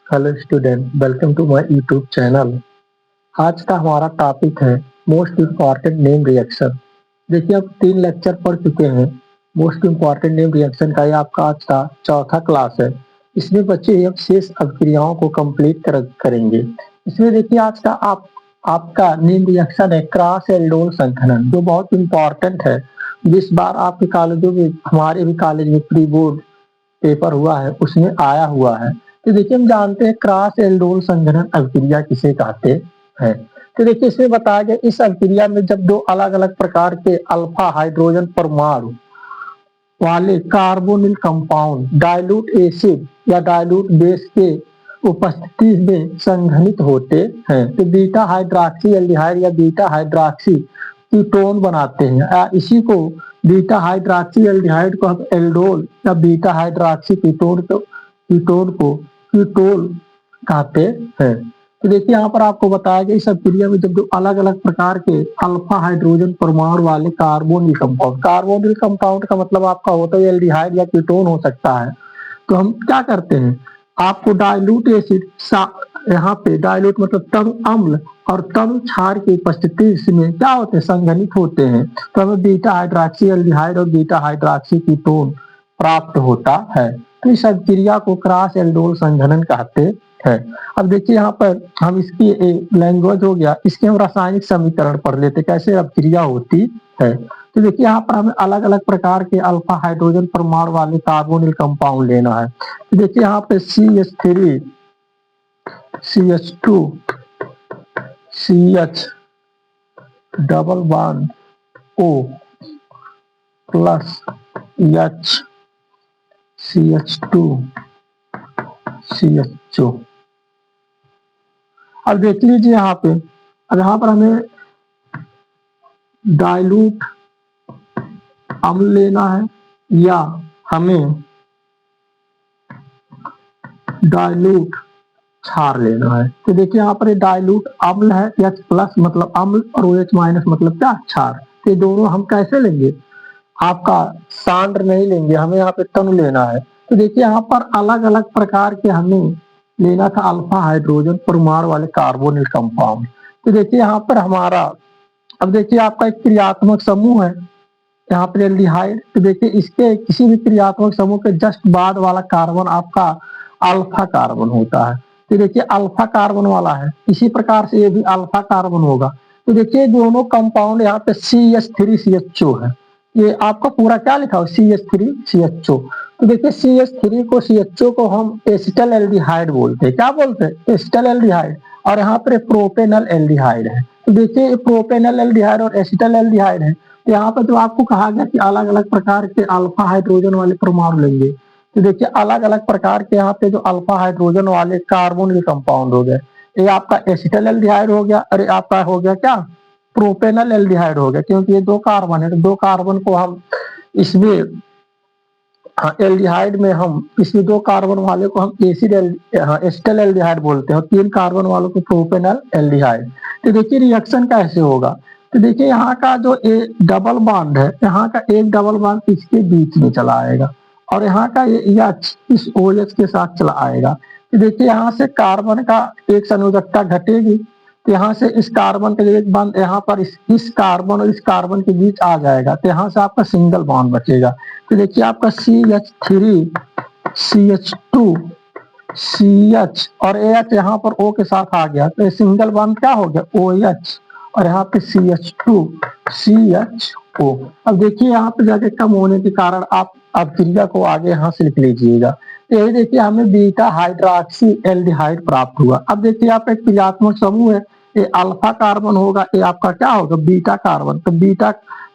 Hello student, welcome to my YouTube channel. आज का हमारा टॉपिक है मोस्ट इम्पॉर्टेंट नेम रिएक्शन। देखिए, अब 3 लेक्चर पढ़ चुके हैं। मोस्ट इम्पॉर्टेंट नेम रिएक्शन का ये आपका आज का चौथा क्लास है। इसमें बच्चे अब शेष अभिक्रियाओं को कंप्लीट करेंगे। इसमें देखिए, आज का आपका नेम रिएक्शन है क्रॉस एल्डोल संघनन, जो बहुत इम्पॉर्टेंट है। जिस बार आपके कॉलेजों में, हमारे भी कॉलेज में प्री बोर्ड पेपर हुआ है, उसमें आया हुआ है। तो देखिए, हम जानते हैं क्रॉस एल्डोल संघनन अभिक्रिया किसे कहते हैं। तो देखिए, इसमें बताया गया इस अभिक्रिया में जब दो अलग अलग प्रकार के अल्फा हाइड्रोजन परमाणु वाले कार्बोनिल कंपाउंड डाइल्यूट एसिड या डाइल्यूट बेस के उपस्थिति में संघनित होते हैं तो बीटा हाइड्रॉक्सी एल्डिहाइड या बीटा हाइड्रॉक्सी कीटोन बनाते हैं। इसी को बीटा हाइड्रॉक्सी एल्डिहाइड को हम एल्डोल या बीटा हाइड्रॉक्सी कीटोन को कीटोल कहते हैं। तो देखिए, यहाँ पर आपको बताया गया इस अभिक्रिया में जब दो अलग अलग प्रकार के अल्फा हाइड्रोजन परमाणु वाले कार्बोनिल कंपाउंड का मतलब आपका होता है एल्डिहाइड या कीटोन हो सकता है। तो हम क्या करते हैं, आपको डाइल्यूट एसिड, यहाँ पे डाइल्यूट मतलब तंग अम्ल और तंग क्षार की उपस्थिति में क्या होते हैं, संघनित होते हैं। तो हमें बीटा हाइड्रॉक्सी एल्डिहाइड और बीटा हाइड्रॉक्सी कीटोन प्राप्त होता है। तो इस अभिक्रिया को क्रॉस एल्डोल संघनन कहते हैं। अब देखिए, यहाँ पर हम इसकी लैंग्वेज हो गया, इसके हम रासायनिक समीकरण पढ़ लेते कैसे अभिक्रिया होती है। तो देखिए, यहाँ पर हमें अलग अलग प्रकार के अल्फा हाइड्रोजन परमाणु वाले कार्बोनिल कंपाउंड लेना है। तो देखिए, यहाँ पे CH3 CH2 CH double bond O plus H CH2 CHO। अब देख लीजिए यहाँ पे, अब यहाँ पर हमें डाइल्यूट अम्ल लेना है या हमें डाइल्यूट क्षार लेना है। तो देखिए, यहाँ पर डाइल्यूट अम्ल है, H प्लस मतलब अम्ल और OH माइनस मतलब क्या, क्षार। ये दोनों हम कैसे लेंगे, आपका सांद्र नहीं लेंगे, हमें यहाँ पे तनु लेना है। तो देखिए, यहाँ पर अलग अलग प्रकार के हमें लेना था अल्फा हाइड्रोजन परमाणु वाले कार्बोनिल कंपाउंड। तो देखिए, यहाँ पर हमारा, अब देखिए आपका एक क्रियात्मक समूह है यहाँ पर एल्डिहाइड। तो देखिए, इसके किसी भी क्रियात्मक समूह के जस्ट बाद वाला कार्बन आपका अल्फा कार्बन होता है। तो देखिए, अल्फा कार्बन वाला है, इसी प्रकार से ये भी अल्फा कार्बन होगा। तो देखिए, दोनों कंपाउंड यहाँ पे CH3CHO है। ये आपका पूरा क्या लिखा हो, CH3CHO। तो देखिए, CH3 को CHO को हम एसिटल एल्डिहाइड बोलते हैं। क्या बोलते हैं, एसिटल एल्डिहाइड। और यहाँ पर प्रोपेनल एल्डिहाइड है। तो देखिए, प्रोपेनल एल्डिहाइड और एसिटल एल्डिहाइड है। यहाँ पर जो आपको कहा गया कि अलग अलग प्रकार के अल्फा हाइड्रोजन वाले परमाणु लेंगे। तो देखिए, अलग अलग प्रकार के यहाँ पे जो अल्फा हाइड्रोजन वाले कार्बोनिल कंपाउंड हो गए, ये आपका एसिटल एल्डिहाइड हो गया और आपका हो गया क्या, प्रोपेनल एल्डिहाइड हो गया। क्योंकि ये 2 कार्बन है, तो 2 कार्बन को हम इसमें एल्डिहाइड में हम इसमें 2 कार्बन वाले को हम एसिटल एल्डिहाइड बोलते हैं और 3 कार्बन वालों को प्रोपेनल एल्डिहाइड। तो देखिए, रिएक्शन कैसे होगा। तो देखिए, यहाँ का जो डबल बॉन्ड है, यहाँ का एक डबल बॉन्ड इसके बीच में चला आएगा और यहाँ का ये H इस OH के साथ चला आएगा। तो देखिए, यहाँ से कार्बन का एक संयोजकता घटेगी, तो यहाँ से इस कार्बन का एक बॉन्ड यहाँ पर इस कार्बन और इस कार्बन के बीच आ जाएगा। तो यहाँ से आपका सिंगल बॉन्ड बचेगा। तो देखिए, आपका CH3 CH2 CH और AH यहाँ पर O के साथ आ गया, तो सिंगल बॉन्ड क्या हो गया, OH और यहाँ पे CH2 CHO। अब देखिए, यहाँ पे जाके कम होने के कारण आप अभिक्रिया को आगे यहाँ से लिख लीजिएगा। यही देखिए, हमें बीटा हाइड्रॉक्सी एल्डिहाइड प्राप्त हुआ। अब देखिए, आप एक क्रियात्मक समूह है, ये अल्फा कार्बन होगा, ये आपका क्या होगा, बीटा कार्बन। तो बीटा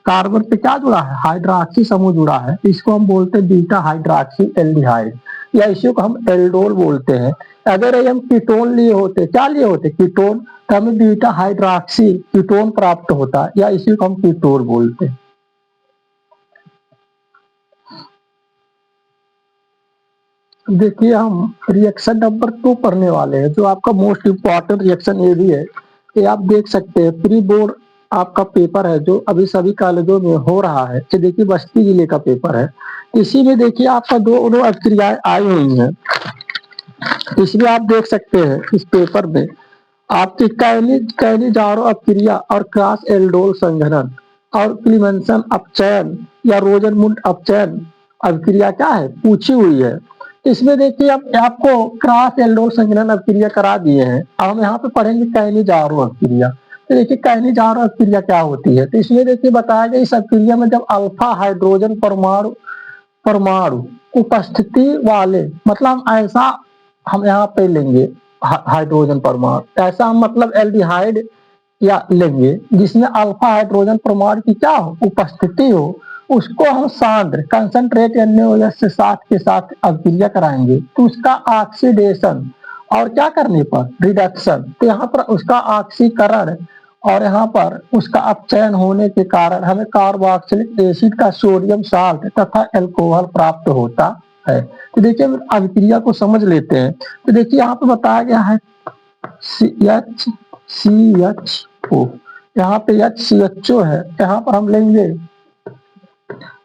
कार्बन पे क्या जुड़ा है, हाइड्रॉक्सी समूह जुड़ा है, इसको हम बोलते हैं बीटा हाइड्रॉक्सी एल्डिहाइड या इसी को हम एल्डोल बोलते हैं। अगर हम कीटोन लिए होते, क्या लिए होते, कीटोन, तो हमें बीटा हाइड्रॉक्सी कीटोन प्राप्त होता या इसी को हम कीटोन बोलते हैं। देखिए, हम रिएक्शन नंबर 2 पढ़ने वाले हैं, जो आपका मोस्ट इम्पोर्टेंट रिएक्शन ये भी है। ये आप देख सकते हैं, प्री बोर्ड आपका पेपर है जो अभी सभी कॉलेजों में हो रहा है। ये देखिए, बस्ती जिले का पेपर है। इसी में देखिए, आपका दो अभिक्रियाएं आई हुई हैं। इसमें आप देख सकते हैं इस पेपर में आपकी कैनिजारो अपक्रिया और क्रॉस एल्डोल संघनन और क्लीमेंसन अपचयन या रोजरमुंड अपचयन अभिक्रिया क्या है पूछी हुई है। इसमें देखिए अब आपको क्रॉस एल्डोल संघनन अभिक्रिया करा दिए हैं। अब हम यहाँ पे पढ़ेंगे कैनिजारो अपक्रिया। तो देखिए कैनिजारो अपक्रिया क्या होती है। तो इसमें देखिए बताया गया इस अपक्रिया में जब अल्फा हाइड्रोजन परमाणु परमाणु उपस्थिति वाले मतलब ऐसा हम यहाँ पे लेंगे हाइड्रोजन परमाणु ऐसा हम मतलब एल्डिहाइड या लेंगे जिसमें अल्फा हाइड्रोजन परमाणु की क्या हो उपस्थिति हो उसको हम सांद्र कंसंट्रेट NaOH से साथ के साथ अभिक्रिया कराएंगे तो उसका ऑक्सीडेशन और क्या करने पर रिडक्शन तो यहाँ पर उसका ऑक्सीकरण और यहाँ पर उसका अपचयन होने के कारण हमें कार्बोक्सिलिक एसिड का सोडियम साल्ट तथा अल्कोहल प्राप्त होता है। तो देखिए अभिक्रिया को समझ लेते हैं। तो देखिए यहाँ पे बताया गया है CHCHO यहाँ पे HCHO है। यहाँ पर हम लेंगे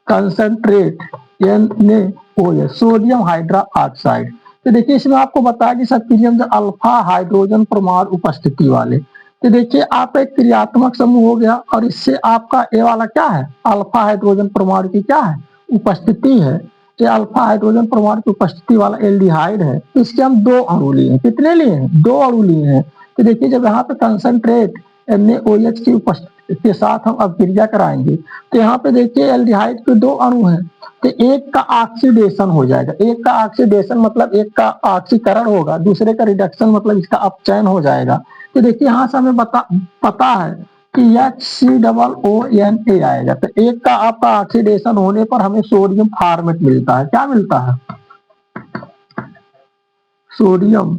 concentrate NaOH sodium hydra oxide. तो देखिए इसमें आपको बताया कि सब अल्फा हाइड्रोजन परमाणु उपस्थिति वाले। तो देखिए आप एक क्रियात्मक समूह हो गया और इससे आपका ये वाला क्या है अल्फा हाइड्रोजन परमाणु की क्या है उपस्थिति है। ये अल्फा हाइड्रोजन परमाणु की उपस्थिति वाला एल्डिहाइड है। इसके हम 2 अणु लिए हैं। कितने लिए हैं 2 अणु लिए हैं। तो देखिए जब यहाँ पे कंसंट्रेट NaOH की उपस्थिति के साथ हम अभिक्रिया कराएंगे तो यहाँ पे देखिए एल्डिहाइड के 2 अणु हैं तो एक का ऑक्सीडेशन हो जाएगा। एक का ऑक्सीडेशन मतलब एक का ऑक्सीकरण होगा दूसरे का रिडक्शन मतलब इसका अपचयन हो जाएगा। तो देखिए यहाँ से हमें पता है कि HCOONA आएगा। तो एक का आपका ऑक्सीडेशन होने पर हमें सोडियम फॉर्मेट मिलता है। क्या मिलता है सोडियम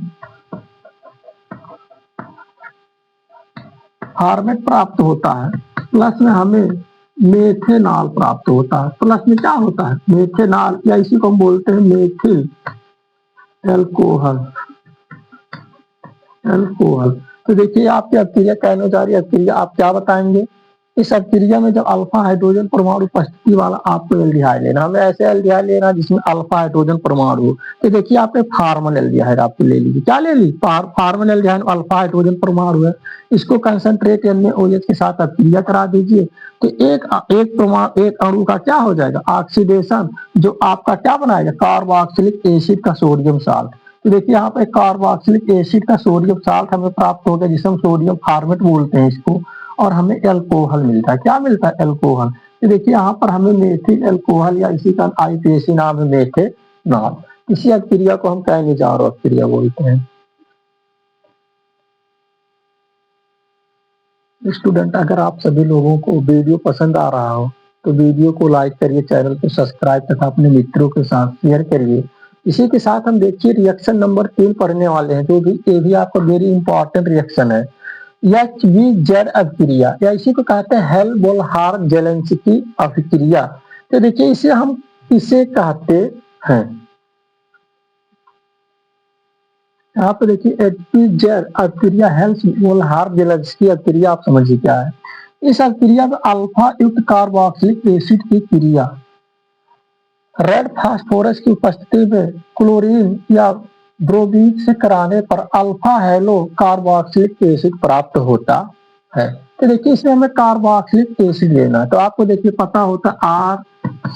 फॉर्मेट प्राप्त होता है। प्लस में हमें मेथेनॉल प्राप्त होता है। प्लस में क्या होता है मेथेनॉल या इसी को हम बोलते हैं मेथिल एल्कोहल। तो देखिए आपकी अभिक्रिया कैनोजारी अभिक्रिया आप क्या बताएंगे। इस अभिक्रिया में जब अल्फा हाइड्रोजन परमाणु उपस्थिति वाला आपको एल्डिहाइड लेना हमें ऐसे एल्डिहाइड लेना जिसमें अल्फा हाइड्रोजन परमाणु हो। तो देखिए आपने फार्मल एल्डिहाइड आपको ले लीजिए। क्या ले ली फार्मल एल्डिहाइड अल्फा हाइड्रोजन परमाणु है। इसको कंसंट्रेट NaOH के साथ अभिक्रिया करा दीजिए तो एक अणु का क्या हो जाएगा ऑक्सीडेशन जो आपका क्या बनाएगा कार्बोक्सिलिक एसिड का सोडियम साल्ट। तो देखिए यहाँ पे कार्बोक्सिलिक एसिड का सोडियम साल्ट हमें प्राप्त हो गया जिसे हम सोडियम फॉर्मेट बोलते हैं इसको और हमें एल्कोहल मिलता है। क्या मिलता है एल्कोहल। तो देखिए यहाँ पर हमें मेथिल एल्कोहल या इसी का IUPAC नाम है मेथेनॉल। इसी अभिक्रिया को हम कैनिजारो अभिक्रिया बोलते हैं। स्टूडेंट अगर आप सभी लोगों को वीडियो पसंद आ रहा हो तो वीडियो को लाइक करिए चैनल को सब्सक्राइब तथा अपने मित्रों के साथ शेयर करिए। इसी के साथ हम देखिए रिएक्शन नंबर 3 पढ़ने वाले हैं जो भी ये भी आपका वेरी इंपॉर्टेंट रिएक्शन है HBZ अभिक्रिया या इसी को कहते हैं हेल्महोल्ट्ज जेलेंस्की अभिक्रिया। तो देखिए इसे हम किसे कहते हैं यहाँ पे देखिए HBZ अभिक्रिया हेल्महोल्ट्ज जेलेंस्की अभिक्रिया आप समझिए क्या है। इस अभिक्रिया में अल्फा युक्त कार्बोक्सिलिक एसिड की क्रिया रेड फास्फोरस की उपस्थिति में क्लोरीन या ब्रोमीन से कराने पर अल्फा हेलो कार्बोक्सिलिक एसिड प्राप्त होता है। तो देखिए इसमें हमें कार्बोक्सिलिक एसिड लेना है। तो आपको देखिए पता होता है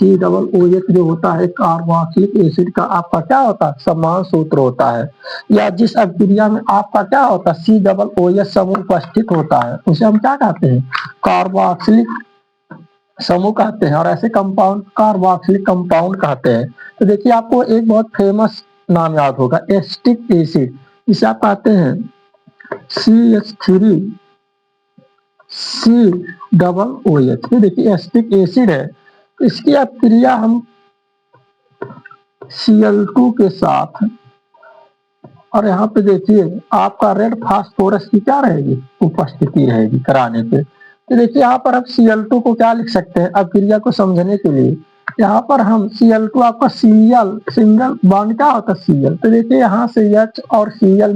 RCOOH जो होता है कार्बोक्सिलिक एसिड का आपका क्या होता है समान सूत्र होता है या जिस अभिक्रिया में आपका क्या होता है COOH समूह उपस्थित होता है उसे हम क्या कहते हैं कार्बोक्सिलिक समूह कहते हैं और ऐसे कंपाउंड कार्बोक्सिलिक कंपाउंड कहते हैं। तो देखिए आपको एक बहुत फेमस नाम याद होगा एस्टिक एसिड इसे आप कहते हैं CH3COOH। तो देखिए एस्टिक एसिड है इसकी अभिक्रिया हम Cl2 के साथ और यहाँ पे देखिए आपका रेड फास्फोरस की क्या रहेगी उपस्थिति रहेगी कराने पे। तो देखिए यहाँ पर आप Cl2 को क्या लिख सकते हैं अभिक्रिया को समझने के लिए यहाँ पर हम Cl2 आपका Cl सिंगल बॉन्ड क्या होता है Cl। तो देखिए यहाँ से H और Cl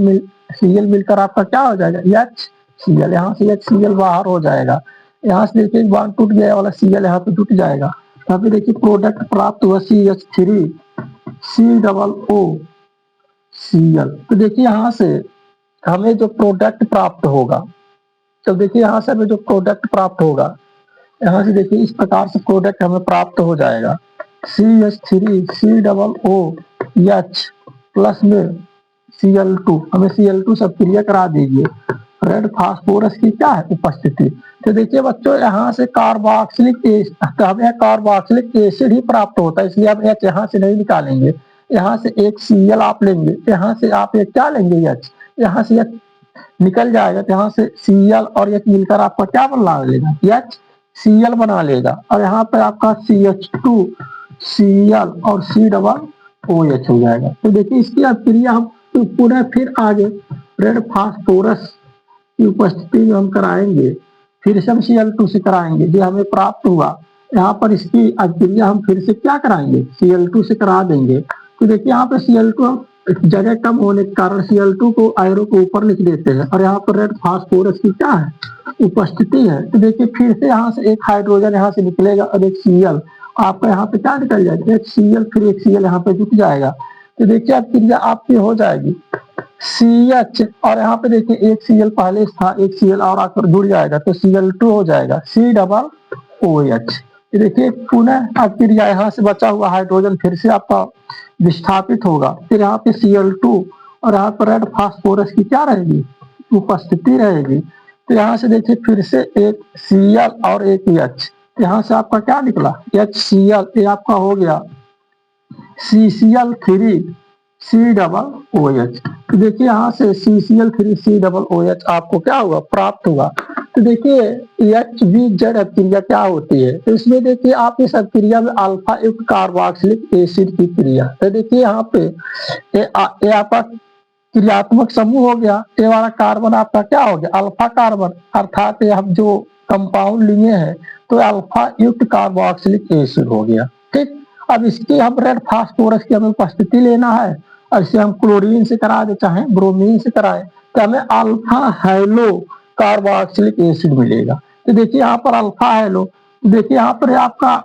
मिलकर आपका क्या हो जाएगा HCl। यहाँ से HCl बाहर हो जाएगा। यहाँ से देखिए बॉन्ड टूट गया वाला Cl यहाँ पे टूट जाएगा। यहाँ पे देखिए प्रोडक्ट प्राप्त हुआ CH3COO Cl। तो देखिए यहाँ से हमें जो प्रोडक्ट प्राप्त होगा, तो देखिए यहाँ से हमें जो प्रोडक्ट प्राप्त होगा, यहाँ से देखिए इस प्रकार से प्रोडक्ट हमें प्राप्त हो जाएगा। CH3 COOH प्लस में Cl2, हमें Cl2 सब क्रिया करा दीजिए। रेड फास्फोरस की क्या है उपस्थिति। तो देखिए बच्चों यहाँ से कार्बोक्सिलिक एसिड, तो हमें कार्बोक्सिलिक एसिड ही प्राप्त होता है, इसलिए हम H यहाँ से नहीं निकालेंगे। यहाँ से एक Cl आप लेंगे, यहाँ से आप एक क्या लेंगे H, यहाँ से H निकल जाएगा, तो यहाँ से Cl और H मिलकर आपका क्या बना लेगा, HCl बना लेगा। और यहाँ पे आपका CH2 Cl और COOH हो जाएगा। तो देखिए इसकी अब क्रिया हम तो पुनः फिर आगे रेड फास्फोरस की उपस्थिति में हम कराएंगे, फिर से हम Cl2 से कराएंगे, जो हमें प्राप्त हुआ यहाँ पर इसकी अभिक्रिया हम फिर से क्या कराएंगे, Cl2 से करा देंगे। तो देखिए यहाँ पे Cl2 हम जगह कम होने के कारण Cl2 को एरो को ऊपर लिख देते हैं, और यहाँ पर रेड फास्फोरस की क्या है उपस्थिति है। तो देखिए फिर से यहाँ से एक हाइड्रोजन यहाँ से निकलेगा और एक Cl, आपका यहाँ पे क्या निकल जाएगा, एक Cl फिर एक Cl यहाँ पे जुट जाएगा। तो देखिए अब क्रिया आपकी हो जाएगी CH, और यहाँ पे देखिए एक Cl पहले था, एक Cl और आकर जुड़ जाएगा, तो Cl2 हो जाएगा COOH। तो देखिए पुनः अब क्रिया यहाँ से बचा हुआ हाइड्रोजन फिर से आपका विस्थापित होगा, फिर यहाँ पे Cl2 और यहाँ पर रेड फास्फोरस की क्या रहेगी उपस्थिति रहेगी। तो यहाँ से देखिए फिर से एक Cl और एक H, यहाँ से आपका क्या निकला HCl, ये आपका हो गया CCl3 COOH। तो देखिए यहाँ से CCl3 COOH आपको क्या हुआ प्राप्त हुआ। तो देखिए HBZ अभिक्रिया क्या होती है, तो इसमें देखिए आप इस अभिक्रिया में अल्फा युक्त कार्बोक्सिलिक एसिड की क्रिया, तो देखिए यहाँ पे ये आपका क्रियात्मक समूह हो गया, ये वाला कार्बन आपका क्या हो गया अल्फा कार्बन, अर्थात ये हम जो कंपाउंड लिए हैं तो अल्फा युक्त कार्बोक्सिलिक एसिड हो गया। ठीक, अब इसकी हम रेड फास्फोरस की हमें उपस्थिति लेना है, और इसे हम क्लोरीन से करा दे चाहे ब्रोमीन से कराएं, तो हमें अल्फा हेलो कार्बोक्सिलिक एसिड मिलेगा। तो देखिए यहाँ पर अल्फा हेलो, देखिए यहाँ पर आपका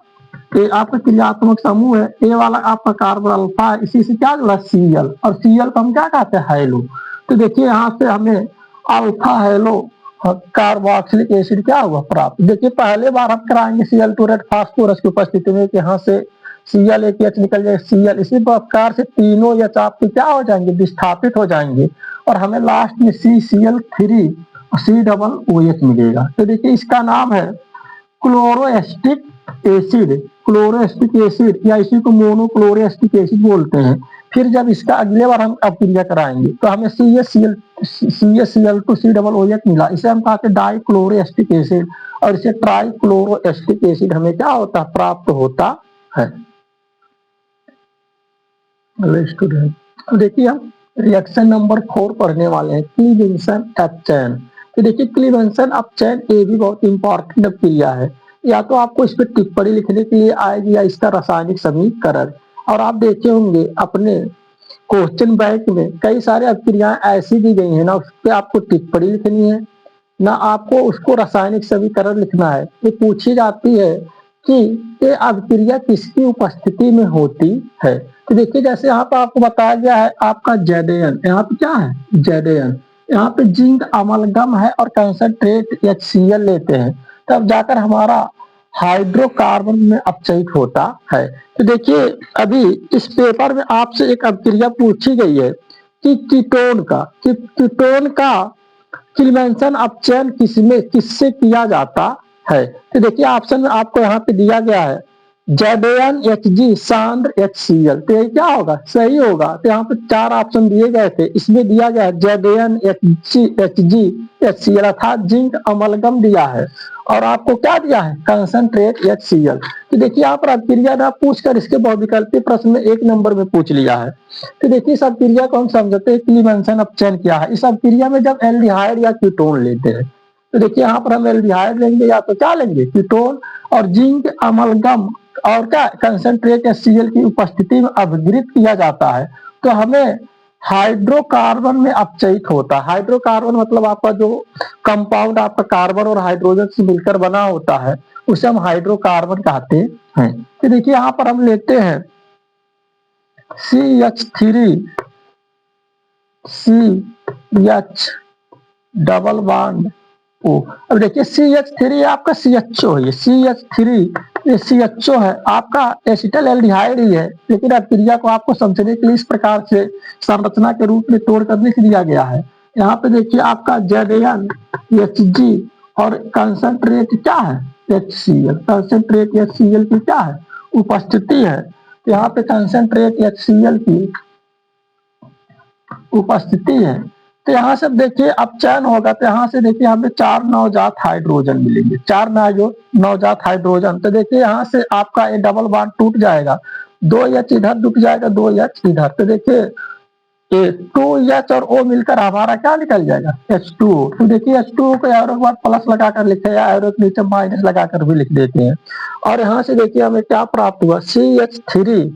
क्रियात्मक समूह है, ए वाला आपका कार्बन अल्फा है, इसी से क्या जुड़ा Cl, और Cl को हम क्या कहते हैं हेलो। तो देखिए यहाँ से हमें अल्फा हेलो कार्बोक्सिलिक एसिड क्या हुआ प्राप्त। देखिए पहले बार हम कराएंगे Cl2 रेड फास्फोरस की उपस्थिति में, यहाँ से Cl एक H निकल जाएगा Cl, इसी प्रकार से तीनों H आपके क्या हो जाएंगे विस्थापित हो जाएंगे, और हमें लास्ट में CCl3 COOH मिलेगा। तो देखिए इसका नाम है क्लोरोएस्टिक एसिड, क्लोरोएस्टिक एसिड या इसी को मोनोक्लोरोएस्टिक एसिड बोलते हैं। फिर जब इसका अगले बार हम अपक्रिया कराएंगे तो हमें CaCl2 COOH मिला, इसे हम कहते हैं डाइक्लोरोएस्टिक एसिड, और इसे ट्राइक्लोरोएस्टिक एसिड हमें क्या होता है प्राप्त होता है। स्टूडेंट देखिए हम रिएक्शन नंबर 4 पढ़ने वाले हैं, क्लीवेंसन अपचयन। तो देखिए क्लीवेंसन अपचयन ये भी बहुत इंपॉर्टेंट क्रिया है, या तो आपको इस पर टिप्पणी लिखने के लिए आएगी या इसका रासायनिक समीकरण। और आप देखे होंगे अपने क्वेश्चन बैंक में कई सारे अभिक्रियाएं ऐसी दी गई है ना, उस पर आपको टिप्पणी लिखनी है ना आपको उसको रासायनिक समीकरण लिखना है। ये पूछी जाती है कि ये अभिक्रिया किसकी उपस्थिति में होती है। तो देखिए जैसे यहाँ पर आपको बताया गया है आपका Zn, यहाँ पे क्या है Zn, यहाँ पे जिंक अमलगम है और कंसंट्रेट HCl लेते हैं, तब जाकर हमारा हाइड्रोकार्बन में अपचयित होता है। तो देखिए अभी इस पेपर में आपसे एक अभिक्रिया पूछी गई है कि कीटोन का क्लीवेंसन अपचयन किससे किया जाता है। तो देखिए ऑप्शन में आपको यहाँ पे दिया गया है ZnHg सांद्र HCl, तो ये क्या होगा सही होगा। तो यहाँ पे 4 ऑप्शन दिए गए थे, इसमें दिया गया है ZnHg HCl अर्थात जिंक अमलगम दिया है, और आपको क्या दिया है कंसंट्रेट HCl। तो देखिए यहाँ पर अभिक्रिया ना पूछकर इसके बहुविकल्पीय प्रश्न में 1 नंबर में पूछ लिया है। तो देखिए इस अभिक्रिया को हम समझते हैं क्लीवेंसन अपचयन क्या है। इस अभिक्रिया में जब एल्डिहाइड या कीटोन लेते हैं, तो देखिए यहाँ पर हम एल्डिहाइड लेंगे या तो क्या लेंगे कीटोन, और जिंक अमलगम और क्या कंसंट्रेट HCl की उपस्थिति में अपघृत किया जाता है, तो हमें हाइड्रोकार्बन में अपचयित होता है। हाइड्रोकार्बन मतलब आपका जो कंपाउंड आपका कार्बन और हाइड्रोजन से मिलकर बना होता है उसे हम हाइड्रोकार्बन कहते हैं। तो देखिए यहाँ पर हम लेते हैं CH3 CH double bond O। अब देखिए CH3 आपका CHO है, CH3 ये CHO है, आपका एसिटल एल्डिहाइड ही है, लेकिन अब क्रिया को आपको समझने के लिए इस प्रकार से संरचना के रूप में तोड़कर लिख दिया गया है। यहाँ पे देखिए आपका ZnHg और कंसंट्रेट क्या है HCl, कंसंट्रेट HCl की क्या है उपस्थिति है। यहाँ पे कंसंट्रेट HCl की उपस्थिति है। तो यहाँ से देखिए अब चयन होगा, तो यहाँ से देखिए हमें 4 नवजात हाइड्रोजन मिलेंगे, 4 नवजात हाइड्रोजन। तो देखिए यहाँ से आपका ये डबल बॉन्ड टूट जाएगा, 2H इधर टूट जाएगा, 2H इधर। तो देखिए ये 2H और O मिलकर हमारा क्या निकल जाएगा H2O। तो देखिए H2O को एरो के बाद प्लस लगाकर लिखे या एरो के नीचे माइनस लगाकर भी लिख देते हैं। और यहाँ से देखिए हमें क्या प्राप्त हुआ CH3,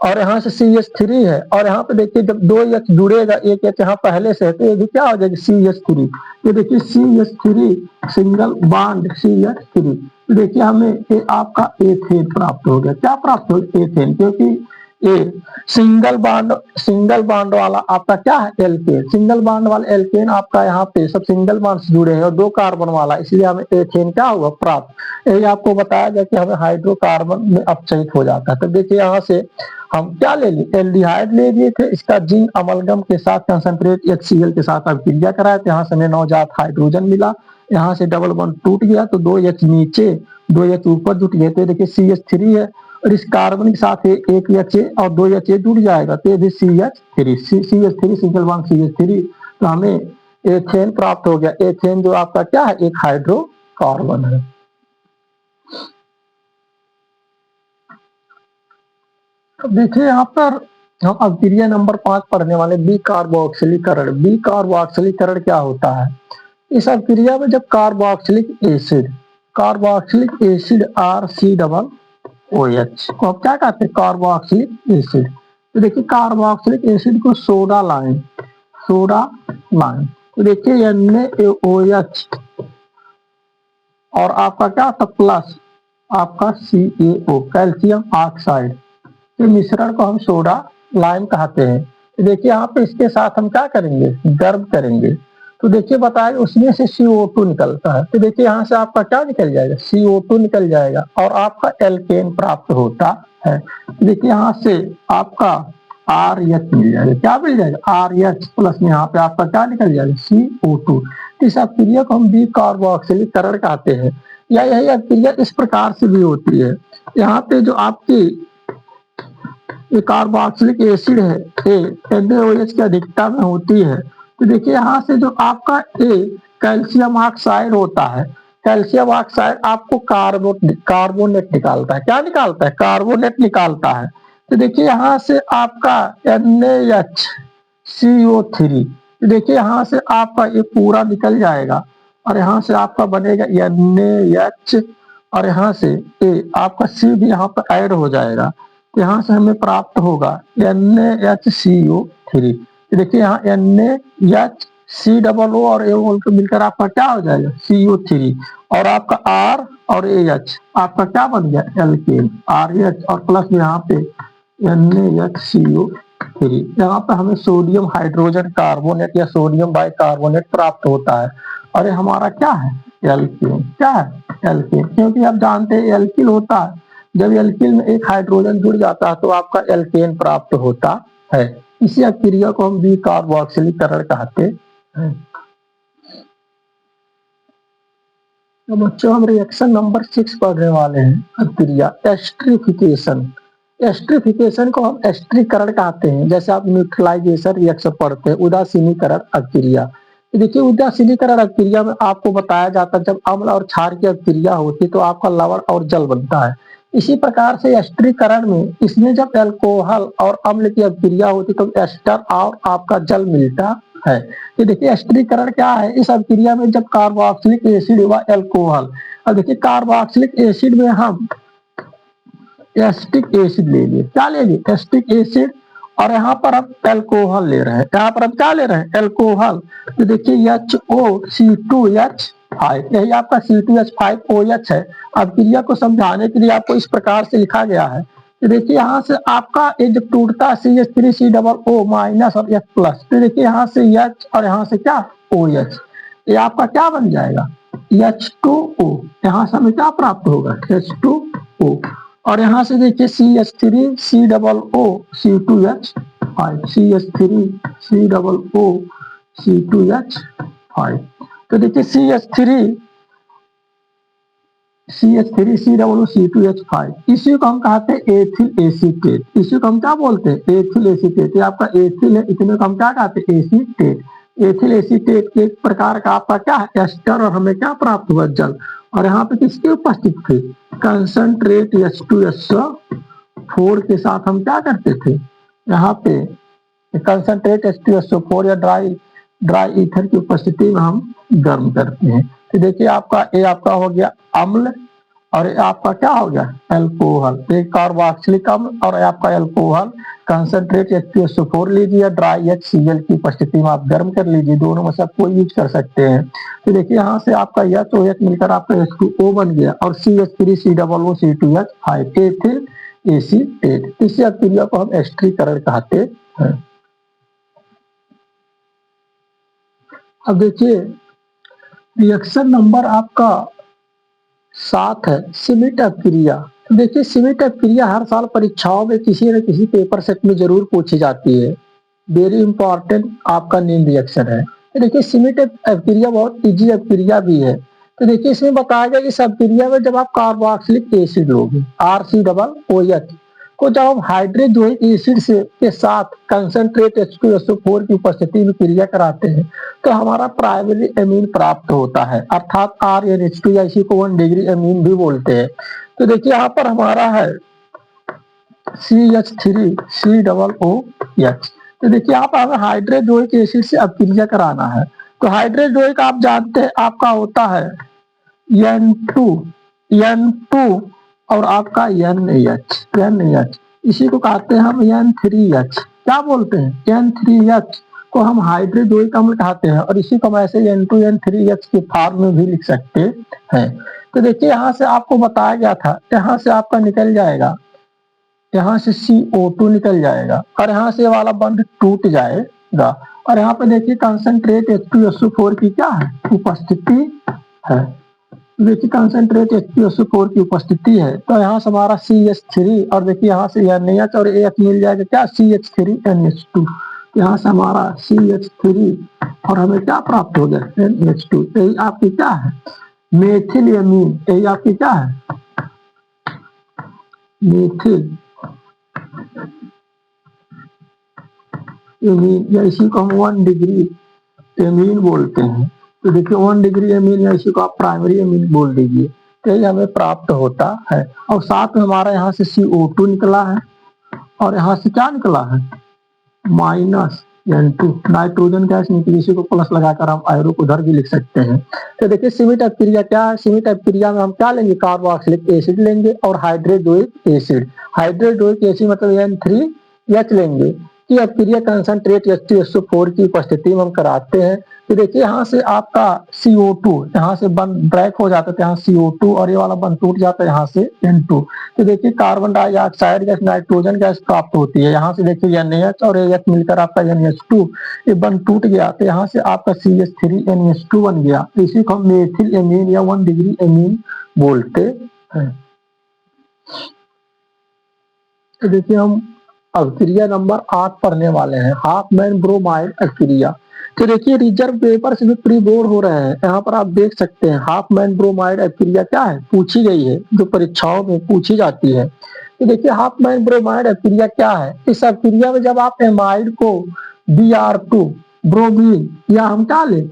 और यहाँ से CH3 है, और यहाँ पे देखिए जब 2H जुड़ेगा, एक H यहाँ पहले से है, तो ये भी क्या हो जाएगा CH3। ये देखिए CH3 सिंगल बॉन्ड CH3। तो देखिए हमें ये आपका एथेन प्राप्त हो गया। क्या प्राप्त हो गया एथेन, क्योंकि ये सिंगल बॉन्ड वाला आपका क्या है एल्केन, सिंगल बॉन्ड वाला एल्केन आपका यहाँ पे सब सिंगल बॉन्ड से जुड़े हैं और 2 कार्बन वाला, इसलिए हमें एथेन क्या हुआ प्राप्त। यही आपको बताया गया कि हमें हाइड्रोकार्बन में अपचयित हो जाता है। तो देखिए यहाँ से हम क्या ले लिए एल्डिहाइड ले लिए थे, इसका जिंक अमलगम के साथ कंसंट्रेट HCl के साथ अब क्रिया कराया, तो यहाँ से हमें नवजात हाइड्रोजन मिला। यहाँ से डबल बॉन्ड टूट गया, तो 2H नीचे 2H ऊपर जुट गए, तो देखिए CH3 है, और इस कार्बन के साथ एक H और 2H जुड़ जाएगा, तो ये भी CH3 सिंगल बॉन्ड CH3। तो हमें एथेन प्राप्त हो गया। एथेन जो आपका क्या है एक हाइड्रोकार्बन है। देखिए यहाँ पर हम अब क्रिया नंबर 5 पढ़ने वाले बी कार्बोक्सिलीकरण। बी कार्बोक्सिलीकरण क्या होता है, इस अभिक्रिया में जब कार्बोक्सिलिक एसिड RC≡OH को आप क्या कहते हैं कार्बोक्सिलिक एसिड। तो देखिए कार्बोक्सिलिक एसिड को सोडा लाइन, तो देखिए NaOH और आपका क्या था प्लस आपका CaO कैल्शियम ऑक्साइड के मिश्रण को हम सोडा लाइम कहते हैं। तो देखिए यहाँ पे इसके साथ हम क्या करेंगे गर्म करेंगे, तो देखिए बताए उसमें से CO2 निकलता है। तो देखिए यहाँ से आपका क्या निकल जाएगा CO2 निकल जाएगा और आपका एल्केन प्राप्त होता है। तो देखिए यहाँ से आपका RH मिल जाएगा, क्या मिल जाएगा RH प्लस में यहाँ पे आपका क्या निकल जाएगा CO2। इस अभिक्रिया को हम बी कार्बोक्सिलीकरण कहते हैं, या यही अभिक्रिया इस प्रकार से भी होती है। यहाँ पे जो आपकी ये कार्बोक्सिलिक एसिड है NaOH की अधिकता में होती है। तो देखिए यहाँ से जो आपका कैल्शियम ऑक्साइड होता है, कैल्शियम ऑक्साइड आपको कार्बोनेट निकालता है। क्या निकालता है कार्बोनेट निकालता है। तो देखिए यहाँ से आपका NaHCO3, तो देखिए यहाँ से आपका ये पूरा निकल जाएगा और यहाँ से आपका बनेगा NaH और यहाँ से आपका C भी यहाँ पर ऐड हो जाएगा, यहाँ से हमें प्राप्त होगा NaHCO3। देखिए यहाँ NaHCOO और A मिलकर आपका क्या हो जाएगा CO3 और आपका R और AH आपका क्या बन गया एल्केन RH और प्लस यहाँ पे NaHCO3। यहाँ पे हमें सोडियम हाइड्रोजन कार्बोनेट या सोडियम बाइकार्बोनेट प्राप्त होता है और ये हमारा क्या है एल्केन। क्या है एल्केन, क्योंकि आप जानते हैं एल्किल होता है, जब एल्किल में एक हाइड्रोजन जुड़ जाता है तो आपका एल्केन प्राप्त होता है। इसी अभिक्रिया को हम बी कार्बोक्सिलीकरण कहते हैं। तो बच्चों हम रिएक्शन नंबर 6 पढ़ने वाले हैं, अभिक्रिया एस्ट्रिफिकेशन। एस्ट्रिफिकेशन को हम एस्ट्रीकरण कहते हैं। जैसे आप न्यूट्रलाइजेशन रिएक्शन पढ़ते हैं, उदासीनीकरण अभिक्रिया। देखिए उदासीनीकरण अभिक्रिया में आपको बताया जाता है जब अम्ल और क्षार की अभिक्रिया होती है तो आपका लवण और जल बनता है। इसी प्रकार से एस्ट्रीकरण में इसमें जब एल्कोहल और अम्ल की अभिक्रिया होती है तो एस्टर और आपका जल मिलता है। ये देखिए एस्ट्रीकरण क्या है, इस अभिक्रिया में जब कार्बोक्सिलिक एसिड व एल्कोहल, अब देखिए कार्बोक्सिलिक एसिड में हम एस्टिक एसिड ले लिए, क्या ले लिए एस्टिक एसिड, और यहाँ पर हम एल्कोहल ले रहे हैं, यहाँ पर हम क्या ले रहे हैं एल्कोहल। तो देखिए HOC2H5, यही आपका C2H5OH है। अब क्रिया को समझाने के लिए आपको इस प्रकार से लिखा गया है तो देखिए यहाँ से आपका ये जब टूटता है CH3COO माइनस और H प्लस, तो देखिए यहाँ से H और यहाँ से क्या OH, ये आपका क्या बन जाएगा H2O। यहाँ से हमें क्या प्राप्त होगा H2O। और यहाँ से देखिए CH3COO C2H5 CH3COO C2H5। तो देखिए CH3COO इसी को हम कहते हैं एथिल एसीटेट। इसी को हम क्या बोलते हैं एथिल एसीटेट। ये आपका एथिल है, इतने को हम क्या कहते हैं एसीटेट। एथिल एसीटेट के एक प्रकार का आपका क्या है एस्टर, और हमें क्या प्राप्त हुआ जल। और यहाँ पे किसकी उपस्थित थे कंसंट्रेट H2SO4 के साथ हम क्या करते थे यहाँ पे कंसंट्रेट H2SO4 या ड्राई ईथर की उपस्थिति में हम गर्म करते हैं। तो देखिए आपका ये आपका हो गया अम्ल, और ये आपका क्या हो गया एल्कोहल। एक कार्बोक्सिलिक अम्ल और आपका एल्कोहल कंसंट्रेट H2SO4 लीजिए या ड्राई HCl की उपस्थिति में आप गर्म कर लीजिए, दोनों में से आप कोई यूज कर सकते हैं। तो देखिए यहाँ से आपका OH मिलकर आपका H2O बन गया और CH3COO C2H5 एथिल एसीटेट। इसी अभिक्रिया को हम एस्टरीकरण कहते हैं। अब देखिए रिएक्शन नंबर आपका 7 है सिमिट अभिक्रिया। तो देखिए सिमिट अभिक्रिया हर साल परीक्षाओं में किसी न किसी पेपर सेट में जरूर पूछी जाती है। वेरी इंपॉर्टेंट आपका नेम रिएक्शन है। तो देखिए सिमिट अभिक्रिया बहुत इजी अभिक्रिया भी है। तो देखिए इसमें बताया गया कि इस अभिक्रिया में जब आप कार्बोक्सिलिक एसिड लोगे RCOOH को जब हम हाइड्रोक्लोरिक एसिड से के साथ कंसंट्रेट H2SO4 की उपस्थिति में क्रिया कराते हैं तो हमारा प्राइमरी एमीन प्राप्त होता है, अर्थात RNH2 या इसी को 1 डिग्री एमीन भी बोलते हैं। तो देखिए यहाँ पर हमारा है CH3COOH। तो देखिए यहाँ पर हमें हाइड्रोक्लोरिक एसिड से अभिक्रिया कराना है। तो हाइड्रोक्लोरिक आप जानते हैं आपका होता है N2 और आपका NH, इसी को कहते हैं हम N3H। क्या बोलते हैं N3H को हम हाइड्रोक्लोरिक अम्ल कहते हैं, और इसी को हम ऐसे N2N3H के फॉर्म में भी लिख सकते हैं। तो देखिए यहाँ से आपको बताया गया था, यहाँ से आपका निकल जाएगा, यहाँ से CO2 निकल जाएगा और यहाँ से वाला बंध टूट जाएगा, और यहाँ पे देखिए कंसंट्रेट H2SO4 की क्या है उपस्थिति है। देखिए कंसंट्रेट H2SO4 की उपस्थिति है। तो यहाँ से हमारा CH3 और देखिए यहाँ से NH और एक मिल जाएगा क्या CH3NH2। यहाँ से हमारा CH3 और हमें क्या प्राप्त हो गया NH2। यही आपकी क्या है मेथिल एमीन, यही आपकी क्या है मेथिल एमीन, या इसी को हम 1 डिग्री एमीन बोलते हैं। तो देखिए 1 डिग्री एमीन या इसी को आप प्राइमरी एमीन बोल दीजिए। तो ये हमें प्राप्त होता है, और साथ में हमारा यहाँ से CO2 निकला है और यहाँ से क्या निकला है माइनस N2 नाइट्रोजन गैस निकली, इसी को प्लस लगाकर हम एरो को उधर भी लिख सकते हैं। तो देखिए सिमिट अभिक्रिया क्या है, सिमिट अभिक्रिया में हम क्या लेंगे कार्बोक्सिलिक एसिड लेंगे और हाइड्रोक्लोरिक एसिड मतलब N3H लेंगे कि अभिक्रिया कंसंट्रेट H2SO4 की उपस्थिति में हम कराते हैं। तो देखिए यहाँ से आपका CO2 यहाँ से बंद ब्रेक हो जाता है, यहाँ CO2 और ये वाला बंद टूट जाता है, यहाँ से N2। तो देखिए carbon dioxide gas nitrogen gas प्राप्त होती है। यहाँ से देखिए NH और AH मिलकर आपका NH2 ये बंद टूट गया, तो यहाँ से आपका CH3NH2 बन गया। तो इसी को हम मेथिल एमीन या 1 डिग्री एमीन बोलते हैं। तो देखिए हम अभिक्रिया नंबर 8 पढ़ने वाले हैं, हाफमैन ब्रोमाइड अभिक्रिया। तो देखिए रिजर्व पेपर से भी प्री बोर्ड हो रहे हैं, यहाँ पर आप देख सकते हैं हाफमैन ब्रोमाइड अभिक्रिया क्या है पूछी गई है, जो परीक्षाओं में पूछी जाती है। तो देखिए हाफमैन ब्रोमाइड अभिक्रिया क्या है, इस अभिक्रिया में जब आप एमाइड को Br2 ब्रोमीन या हम क्या लें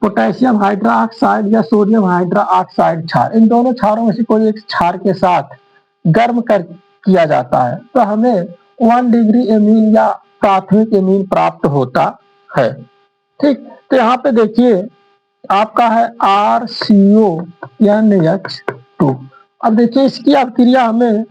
पोटेशियम हाइड्रोक्साइड या सोडियम हाइड्रोक्साइड क्षार, इन दोनों क्षारों में से कोई एक क्षार के साथ गर्म कर किया जाता है, तो हमें 1 डिग्री एमीन या प्राथमिक एमीन प्राप्त होता है। ठीक, तो यहाँ पे देखिए आपका है RCONH2। अब देखिए इसकी अभिक्रिया हमें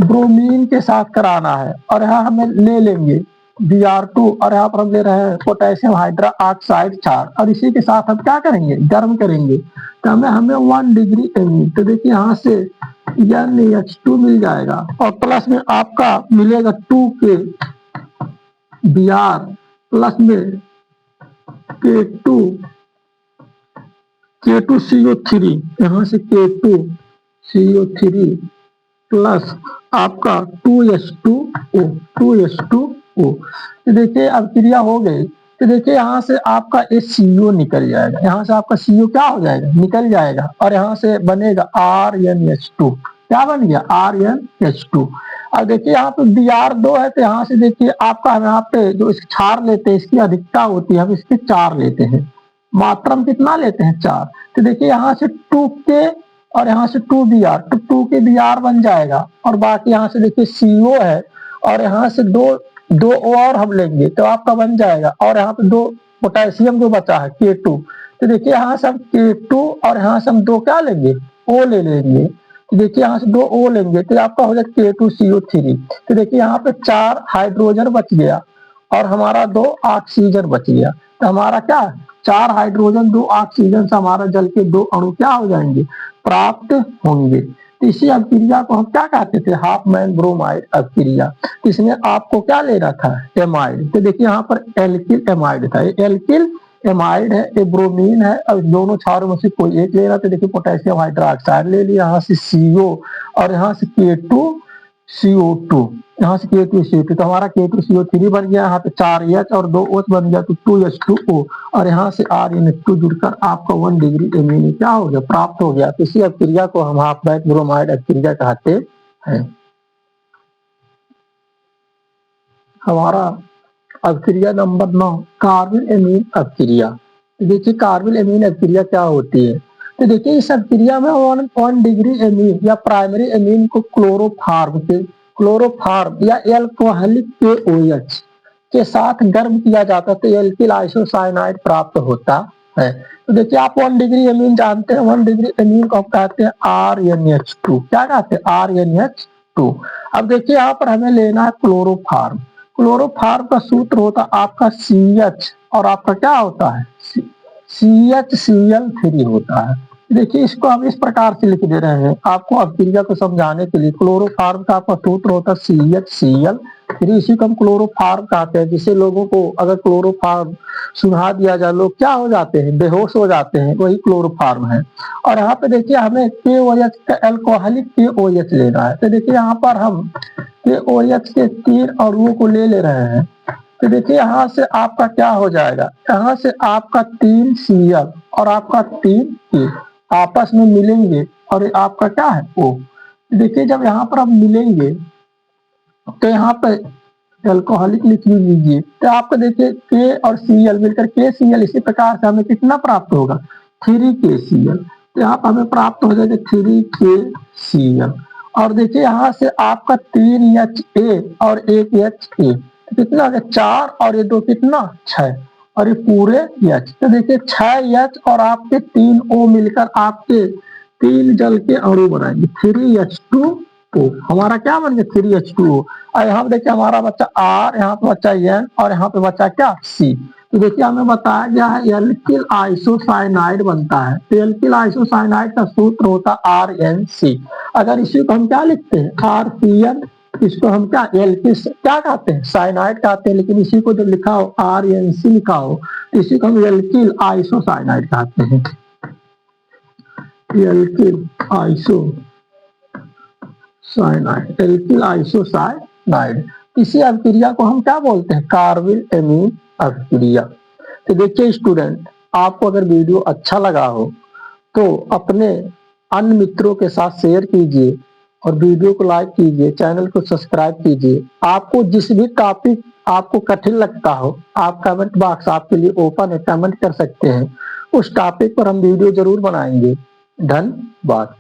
ब्रोमीन के साथ कराना है, और यहाँ हमें ले लेंगे Br2 और यहाँ पर हम ले रहे हैं पोटेशियम हाइड्रोक्साइड क्षार, और इसी के साथ हम क्या करेंगे गर्म करेंगे, तो हमें 1 डिग्री एमीन। तो देखिए यहाँ से NH2 मिल जाएगा और प्लस में आपका मिलेगा 2K Br प्लस में K2CO3, यहाँ से K2CO3 प्लस आपका 2H2O। तो देखिए अब क्रिया हो गई। तो देखिए यहाँ से आपका CO निकल जाएगा, यहाँ से आपका CO क्या हो जाएगा, निकल जाएगा और यहाँ से बनेगा RnH2। क्या बन गया, RnH2। अब देखिए यहाँ पे Br2 है, तो यहाँ से देखिए आपका हम यहाँ पे जो इस क्षार लेते हैं इसकी अधिकता होती है, हम इसके 4 लेते हैं, मात्रा में कितना लेते हैं 4। तो देखिए यहाँ से 2K और यहाँ से 2Br, तो 2K Br बन जाएगा और बाकी यहाँ से देखिए CO है और यहाँ से दो और हम लेंगे तो आपका बन जाएगा और यहाँ पे 2 पोटेशियम जो बचा है K2। तो देखिए यहाँ से हम K2 और यहाँ से हम 2 क्या लेंगे, O ले लेंगे। तो देखिए यहाँ से 2 O लेंगे तो आपका हो जाएगा K2CO3। तो देखिए यहाँ पे 4 हाइड्रोजन बच गया और हमारा 2 ऑक्सीजन बच गया। तो हमारा क्या, 4 हाइड्रोजन 2 ऑक्सीजन से हमारा जल के 2 अणु क्या हो जाएंगे, प्राप्त होंगे। तो इसी अभिक्रिया को हम क्या कहते थे, हाफमैन ब्रोमाइड अभिक्रिया। इसमें आपको क्या लेना था, एमाइड। तो देखिए यहाँ पर एल्किल एमाइड था, एल्किल एमाइड है, ये ब्रोमीन है और दोनों क्षारों में से कोई एक लेना। तो देखिए पोटेशियम हाइड्रोक्साइड ले लिया, यहाँ से CO और यहाँ से K2CO2, यहाँ से K2CO2, तो हमारा K2CO3 बन गया, यहाँ पे 4H और 2O बन गया तो 2H2O और यहाँ से RnH2 जुड़कर आपका 1 डिग्री एमिन क्या हो गया, प्राप्त हो गया। तो इसी अभिक्रिया को हम हाफमैन ब्रोमाइड अभिक्रिया कहते हैं। हमारा अभिक्रिया नंबर 9 कार्बन एमीन अभिक्रिया। तो देखिए कार्बन एमीन अभिक्रिया क्या होती है। तो देखिए इस अभिक्रिया में 1 डिग्री एमीन या प्राइमरी एमीन को क्लोरोफार्म या एल्कोहलिक KOH के साथ गर्म किया जाता है तो एल्किल आइसोसाइनाइड प्राप्त होता है। तो देखिए आप 1 डिग्री एमीन जानते हैं, 1 डिग्री एमीन को हम कहते हैं RnH2। क्या कहते हैं, RnH2। अब देखिए यहाँ पर हमें लेना है क्लोरोफार्म। क्लोरोफार्म का सूत्र होता है आपका CH और आपका क्या होता है, CHCl3 होता है। देखिए इसको हम इस प्रकार से लिख दे रहे हैं आपको अभिक्रिया को समझाने के लिए। क्लोरोफार्म का आपका सूत्र होता है CHCl3, इसी को हम क्लोरोफार्म कहते हैं। जिसे लोगों को अगर क्लोरोफार्म सुना दिया जाए लोग क्या हो जाते हैं, बेहोश हो जाते हैं, वही क्लोरोफार्म है। और यहाँ पे देखिए हमें KOH का एल्कोहलिक KOH लेना है। तो देखिए यहाँ पर हम KOH के 3 अणुओं को ले रहे हैं। तो देखिए यहाँ से आपका क्या हो जाएगा, यहाँ से आपका 3Cl और आपका 3K आपस में मिलेंगे और आपका क्या है O। देखिए जब यहाँ पर हम मिलेंगे तो यहाँ पे एल्कोहलिक लिख लीजिए। तो आपको देखिए K और Cl मिलकर KCl, इसी प्रकार से हमें कितना प्राप्त होगा, 3KCl। तो यहाँ पर हमें प्राप्त हो जाएगा 3KCl। और देखिए यहाँ से आपका 3HA और 1HA कितना है, 4 और ये 2 कितना, 6 और ये पूरे H। तो देखिए 6H और आपके 3O मिलकर आपके 3 जल के अणु बनाएंगे 3H2O। हमारा क्या बन गया, 3H2O। और यहाँ पे देखिए हमारा बच्चा R, यहाँ पे बच्चा N और यहाँ पे बच्चा क्या, C। तो देखिए हमें बताया गया है एल्किल आइसोसाइनाइड बनता है। तो एल्किल आइसोसाइनाइड का सूत्र होता है RnC। अगर इसी को हम क्या लिखते हैं, RCN, इसको हम क्या एल्किल क्या कहते हैं, साइनाइड कहते हैं। लेकिन इसी को जब लिखा हो RnC लिखा हो तो इसी को हम एल्किल आइसोसाइनाइड कहते हैं, एल्किल आइसोसाइनाइड, एल्किल आइसोसाइनाइड। इसी अभिक्रिया को हम क्या बोलते हैं, कार्बन एमीन अभिक्रिया। तो देखिए स्टूडेंट, आपको अगर वीडियो अच्छा लगा हो तो अपने अन्य मित्रों के साथ शेयर कीजिए और वीडियो को लाइक कीजिए, चैनल को सब्सक्राइब कीजिए। आपको जिस भी टॉपिक आपको कठिन लगता हो, आप कमेंट बॉक्स आपके लिए ओपन है, कमेंट कर सकते हैं। उस टॉपिक पर हम वीडियो जरूर बनाएंगे। धन्यवाद।